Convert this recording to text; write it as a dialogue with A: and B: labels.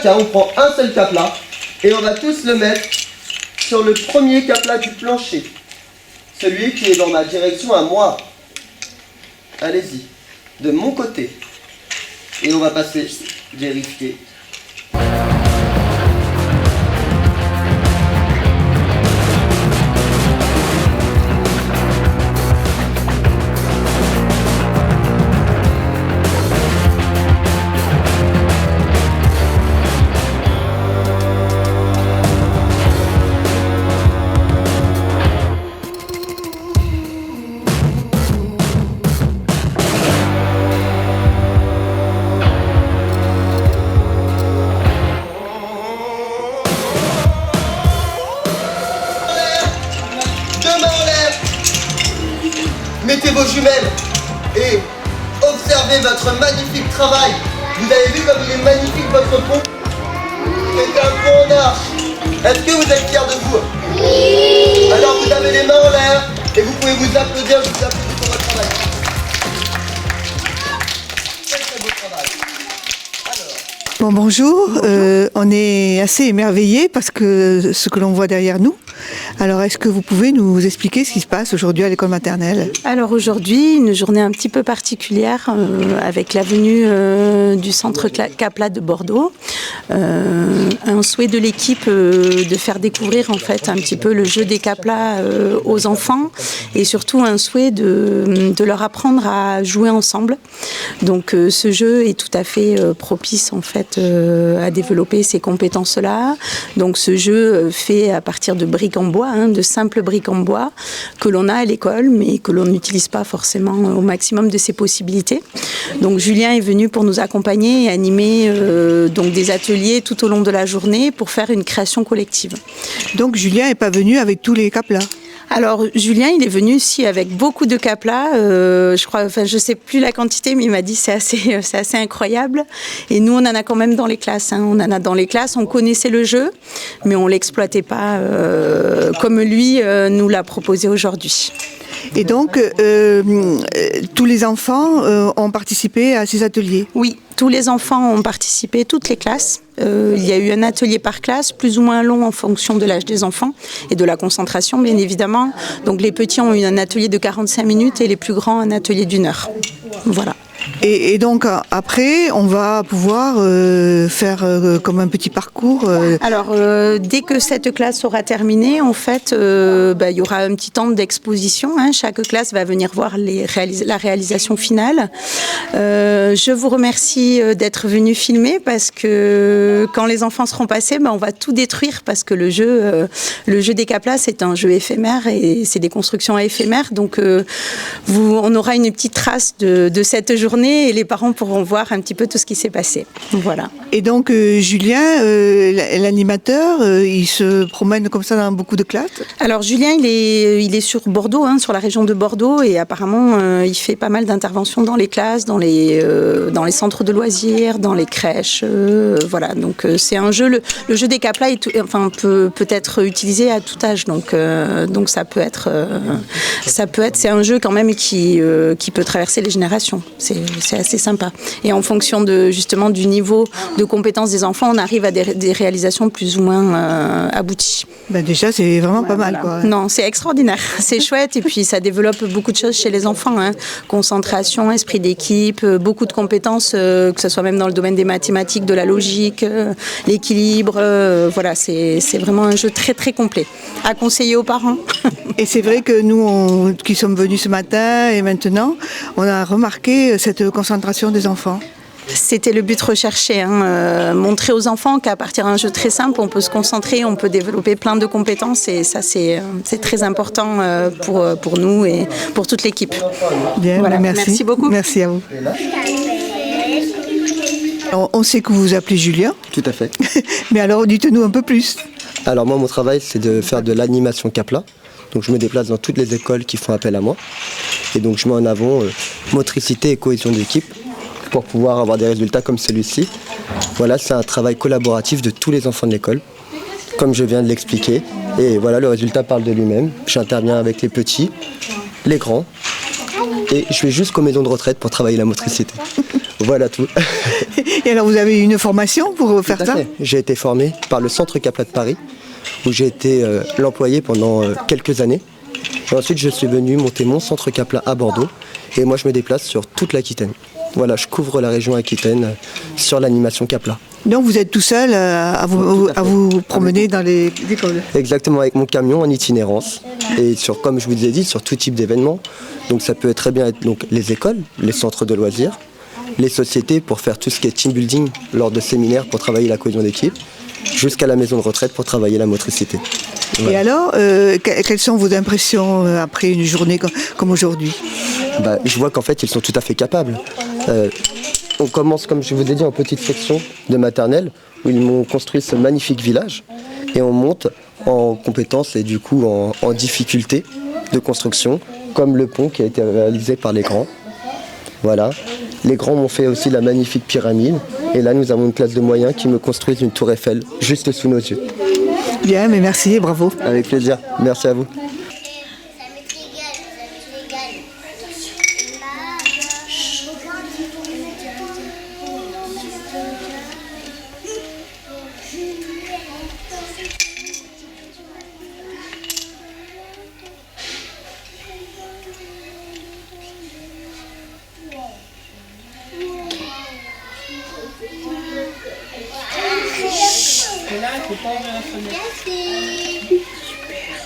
A: ça, on prend un seul capla et on va tous le mettre sur le premier capla du plancher. Celui qui est dans ma direction à moi. Allez-y, de mon côté. Et on va passer, vérifier. Mettez vos jumelles et observez votre magnifique travail. Vous avez vu comme il est magnifique votre pont? C'est un pont en arche. Est-ce que vous êtes fiers de vous? Oui. Alors vous avez les mains en l'air et vous pouvez vous applaudir, je vous applaudis pour votre travail. Très très beau travail.
B: Bon, bonjour, on est assez émerveillés parce que ce que l'on voit derrière nous. Alors, est-ce que vous pouvez nous expliquer ce qui se passe aujourd'hui à l'école maternelle?
C: Alors aujourd'hui, une journée un petit peu particulière avec la venue du centre Capla de Bordeaux. Un souhait de l'équipe de faire découvrir en fait un petit peu le jeu des Capla aux enfants et surtout un souhait de leur apprendre à jouer ensemble. Donc ce jeu est tout à fait propice en fait à développer ces compétences-là. Donc ce jeu fait à partir de briques en bois, de simples briques en bois que l'on a à l'école mais que l'on n'utilise pas forcément au maximum de ses possibilités. Donc Julien est venu pour nous accompagner et animer donc des ateliers tout au long de la journée pour faire une création collective.
B: Donc Julien n'est pas venu avec tous les caplas?
C: Alors Julien, il est venu ici avec beaucoup de caplas, je crois, enfin je sais plus la quantité, mais il m'a dit c'est assez incroyable. Et nous on en a quand même dans les classes, on en a dans les classes, on connaissait le jeu, mais on l'exploitait pas comme lui nous l'a proposé aujourd'hui.
B: Et donc tous les enfants ont participé à ces ateliers?
C: Oui, tous les enfants ont participé, toutes les classes. Il y a eu un atelier par classe, plus ou moins long en fonction de l'âge des enfants et de la concentration, bien évidemment. Donc les petits ont eu un atelier de 45 minutes et les plus grands un atelier d'1 heure. Voilà.
B: Et donc après, on va pouvoir faire comme un petit parcours.
C: Alors, dès que cette classe sera terminée, en fait, il y aura un petit temps d'exposition. Chaque classe va venir voir la réalisation finale. Je vous remercie d'être venu filmer parce que quand les enfants seront passés, on va tout détruire parce que le jeu des caplas, c'est un jeu éphémère et c'est des constructions éphémères. Donc, on aura une petite trace de cette journée et les parents pourront voir un petit peu tout ce qui s'est passé. Voilà.
B: Et donc Julien, l'animateur, il se promène comme ça dans beaucoup de classes?
C: Alors Julien, il est sur Bordeaux, sur la région de Bordeaux, et apparemment il fait pas mal d'interventions dans les classes, dans les centres de loisirs, dans les crèches. Voilà. Donc c'est un jeu. Le jeu des caplas peut être utilisé à tout âge. Donc ça peut être. C'est un jeu quand même qui peut traverser les générations. C'est assez sympa. Et en fonction justement du niveau de compétences des enfants, on arrive à des réalisations plus ou moins abouties.
B: Déjà, c'est vraiment pas mal, quoi.
C: Non, c'est extraordinaire. C'est chouette et puis ça développe beaucoup de choses chez les enfants. Concentration, esprit d'équipe, beaucoup de compétences, que ce soit même dans le domaine des mathématiques, de la logique, l'équilibre. Voilà, c'est vraiment un jeu très très complet. À conseiller aux parents.
B: Et c'est vrai que nous, qui sommes venus ce matin et maintenant, on a remarqué cette concentration des enfants.
C: C'était le but recherché, montrer aux enfants qu'à partir d'un jeu très simple, on peut se concentrer, on peut développer plein de compétences et ça c'est très important pour nous et pour toute l'équipe.
B: Bien,
C: voilà.
B: Merci
C: beaucoup.
B: Merci à vous. Alors, on sait que vous vous appelez Julien.
A: Tout à fait.
B: Mais alors dites-nous un peu plus.
A: Alors moi mon travail c'est de faire de l'animation Capla. Donc je me déplace dans toutes les écoles qui font appel à moi. Et donc je mets en avant motricité et cohésion d'équipe pour pouvoir avoir des résultats comme celui-ci. Voilà, c'est un travail collaboratif de tous les enfants de l'école, comme je viens de l'expliquer. Et voilà, le résultat parle de lui-même. J'interviens avec les petits, les grands, et je vais jusqu'aux maisons de retraite pour travailler la motricité. Voilà tout.
B: Et alors, vous avez eu une formation pour faire ça?
A: J'ai été formé par le Centre Capla de Paris, où j'ai été l'employé pendant quelques années. Et ensuite, je suis venu monter mon Centre Capla à Bordeaux. Et moi, je me déplace sur toute l'Aquitaine. Voilà, je couvre la région Aquitaine sur l'animation Capla.
B: Donc, vous êtes tout seul à vous promener dans les écoles?
A: Exactement, avec mon camion en itinérance. Et comme je vous ai dit, sur tout type d'événements. Donc, ça peut très bien être donc, les écoles, les centres de loisirs, les sociétés pour faire tout ce qui est team building lors de séminaires pour travailler la cohésion d'équipe, jusqu'à la maison de retraite pour travailler la motricité.
B: Voilà. Et alors, quelles sont vos impressions après une journée comme aujourd'hui?
A: Je vois qu'en fait, ils sont tout à fait capables. On commence, comme je vous ai dit, en petite section de maternelle, où ils m'ont construit ce magnifique village, et on monte en compétences et du coup en difficulté de construction, comme le pont qui a été réalisé par les grands. Voilà. Les grands m'ont fait aussi la magnifique pyramide, et là nous avons une classe de moyens qui me construisent une tour Eiffel juste sous nos yeux.
B: Bien, mais merci et bravo.
A: Avec plaisir, merci à vous.
D: Et là, il faut pas ouvrir la fenêtre. Super.